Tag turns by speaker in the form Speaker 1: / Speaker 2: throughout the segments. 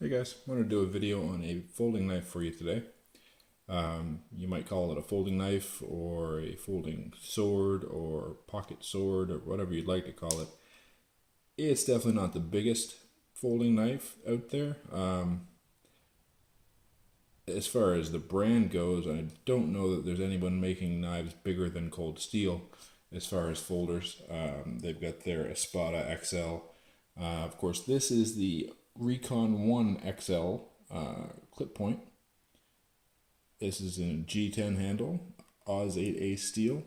Speaker 1: Hey guys, I want to do a video on a folding knife for you today. You might call it a folding knife or a folding sword or pocket sword or whatever you'd like to call it. It's definitely not the biggest folding knife out there. As far as the brand goes, I don't know that there's anyone making knives bigger than Cold Steel as far as folders. They've got their Espada XL. Of course, this is the Recon 1 XL clip point. This is in a G10 handle, Oz 8A steel.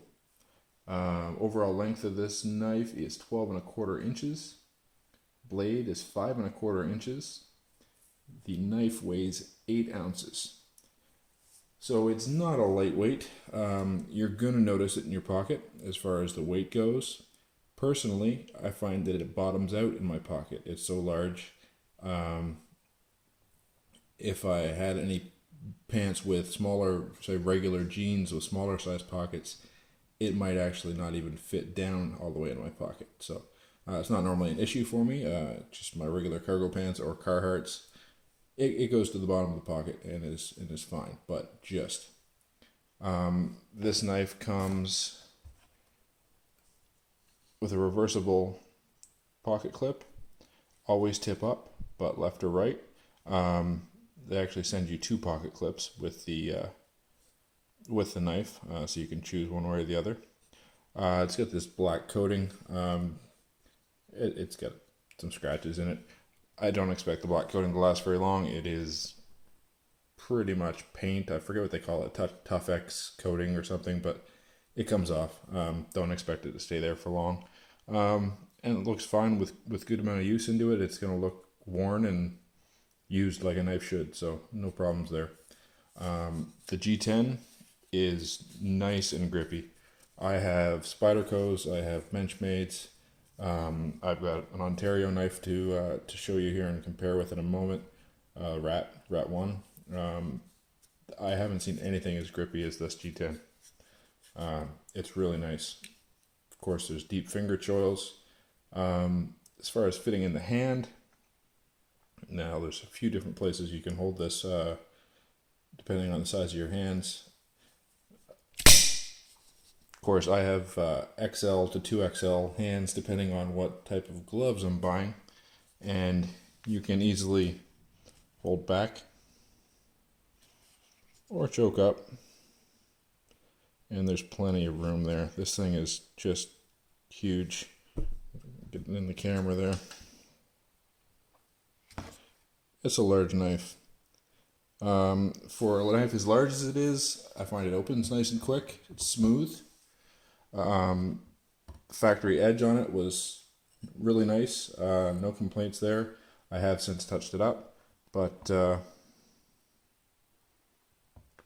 Speaker 1: Overall length of this knife is 12 1/4 inches. Blade is 5 1/4 inches. The knife weighs 8 ounces. So it's not a lightweight. You're going to notice it in your pocket as far as the weight goes. Personally, I find that it bottoms out in my pocket. It's so large. If I had any pants with smaller, say regular jeans with smaller size pockets, it might actually not even fit down all the way in my pocket. So it's not normally an issue for me. Just my regular cargo pants or Carhartts, it goes to the bottom of the pocket and is fine. But just this knife comes with a reversible pocket clip. Always tip up, but left or right. They actually send you 2 pocket clips with the knife, so you can choose one way or the other. It's got this black coating. It's got some scratches in it. I don't expect the black coating to last very long. It is pretty much paint. I forget what they call it, Tough X coating or something, but it comes off. Don't expect it to stay there for long. And it looks fine with good amount of use into it. It's going to look worn and used like a knife should, so no problems there. The G10 is nice and grippy. I have Spyderco's, I have Benchmade's. I've got an Ontario knife to show you here and compare with in a moment. Rat 1. I haven't seen anything as grippy as this G10. It's really nice. Of course, there's deep finger choils. As far as fitting in the hand, now there's a few different places you can hold this depending on the size of your hands. Of course, I have XL to 2XL hands depending on what type of gloves I'm buying, and you can easily hold back or choke up, and there's plenty of room there. This thing is just huge. Getting in the camera there. It's a large knife. For a knife as large as it is, I find it opens nice and quick. It's smooth. Factory edge on it was really nice. No complaints there. I have since touched it up, but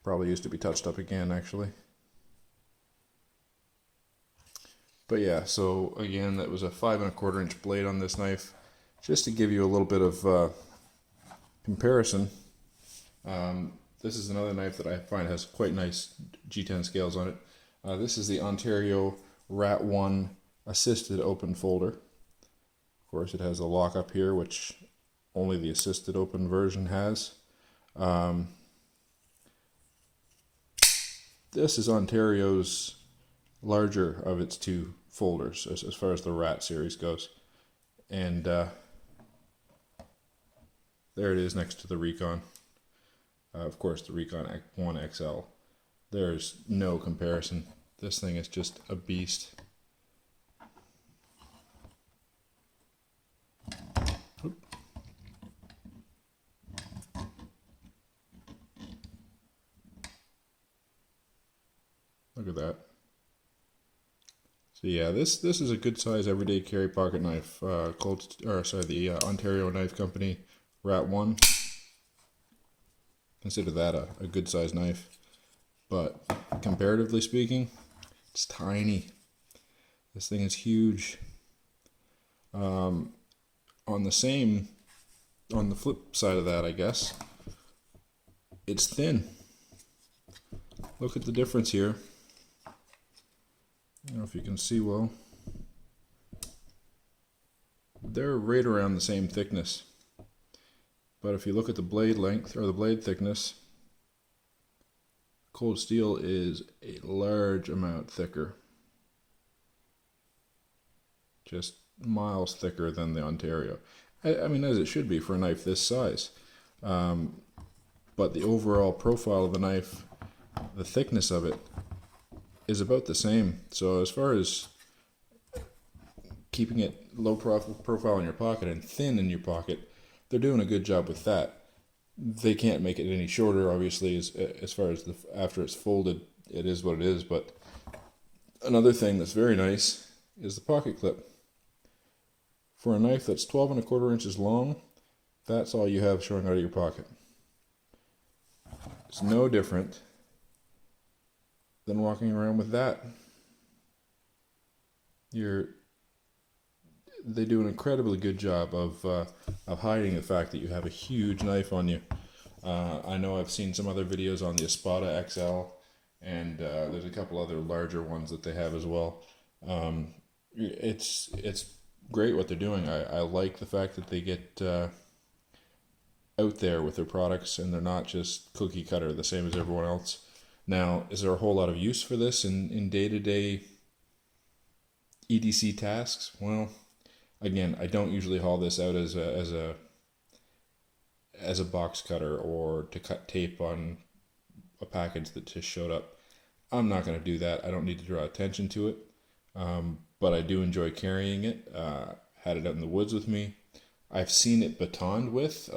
Speaker 1: probably used to be touched up again actually. But yeah, so again, that was a 5 1/4 inch blade on this knife. Just to give you a little bit of comparison, this is another knife that I find has quite nice G10 scales on it. This is the Ontario Rat 1 assisted open folder. Of course, it has a lock up here, which only the assisted open version has. This is Ontario's larger of its 2 folders as far as the Rat series goes, and there it is next to the Recon. Of course, the Recon 1 XL. There's no comparison. This thing is just a beast. Look at that. So yeah, this is a good size everyday carry pocket knife. The Ontario Knife Company Rat 1. Consider that a good size knife. But comparatively speaking, it's tiny. This thing is huge. On the flip side of that, I guess, it's thin. Look at the difference here. I don't know if you can see well. They're right around the same thickness. But if you look at the blade length or the blade thickness, cold steel is a large amount thicker. Just miles thicker than the Ontario. I mean, as it should be for a knife this size. But the overall profile of the knife, the thickness of it, is about the same. So as far as keeping it low profile in your pocket and thin in your pocket, they're doing a good job with that. They can't make it any shorter, obviously, as far as after it's folded, it is what it is. But another thing that's very nice is the pocket clip. For a knife that's 12¼ inches long, that's all you have showing out of your pocket. It's no different than walking around with that. They do an incredibly good job of hiding the fact that you have a huge knife on you. I know I've seen some other videos on the Espada XL, and there's a couple other larger ones that they have as well. It's great what they're doing. I like the fact that they get out there with their products and they're not just cookie cutter the same as everyone else. Now, is there a whole lot of use for this in day-to-day EDC tasks? Well, again, I don't usually haul this out as a box cutter or to cut tape on a package that just showed up. I'm not going to do that. I don't need to draw attention to it. But I do enjoy carrying it. Had it out in the woods with me. I've seen it batoned with.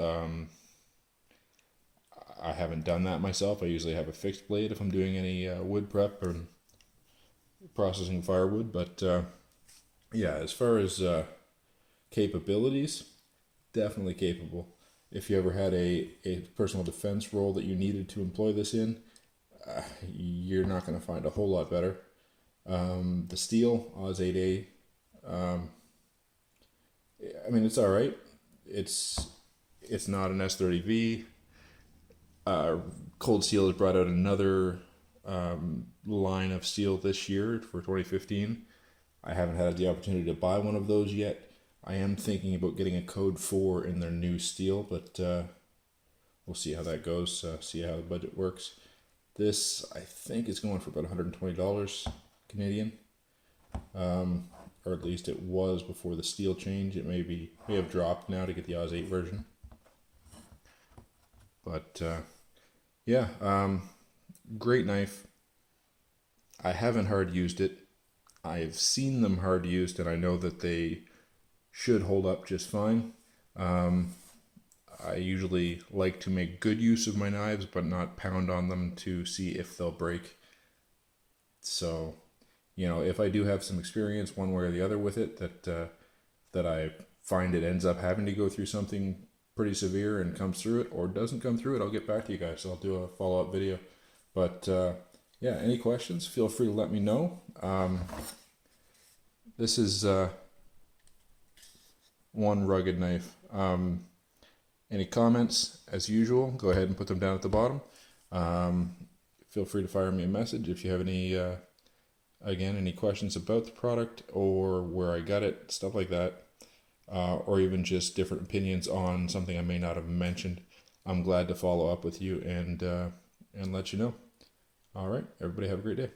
Speaker 1: I haven't done that myself. I usually have a fixed blade if I'm doing any wood prep or processing firewood. But yeah, as far as capabilities, definitely capable. If you ever had a personal defense role that you needed to employ this in, you're not going to find a whole lot better. The steel, Oz 8A, I mean, it's all right. It's not an S30V. Cold Steel has brought out another line of steel this year for 2015. I haven't had the opportunity to buy one of those yet. I am thinking about getting a code 4 in their new steel, but we'll see how that goes, see how the budget works. This, I think, is going for about $120 Canadian, or at least it was before the steel change. It may have dropped now to get the Oz 8 version. But yeah, great knife. I haven't hard used it. I've seen them hard used, and I know that they should hold up just fine. I usually like to make good use of my knives, but not pound on them to see if they'll break. So, you know, if I do have some experience one way or the other with it, that I find it ends up having to go through something pretty severe and comes through it, or doesn't come through it, I'll get back to you guys. So I'll do a follow-up video. But yeah, any questions, feel free to let me know. This is one rugged knife. Any comments, as usual, go ahead and put them down at the bottom. Feel free to fire me a message if you have any, again, any questions about the product or where I got it, stuff like that, or even just different opinions on something I may not have mentioned. I'm glad to follow up with you and let you know. All right, everybody have a great day.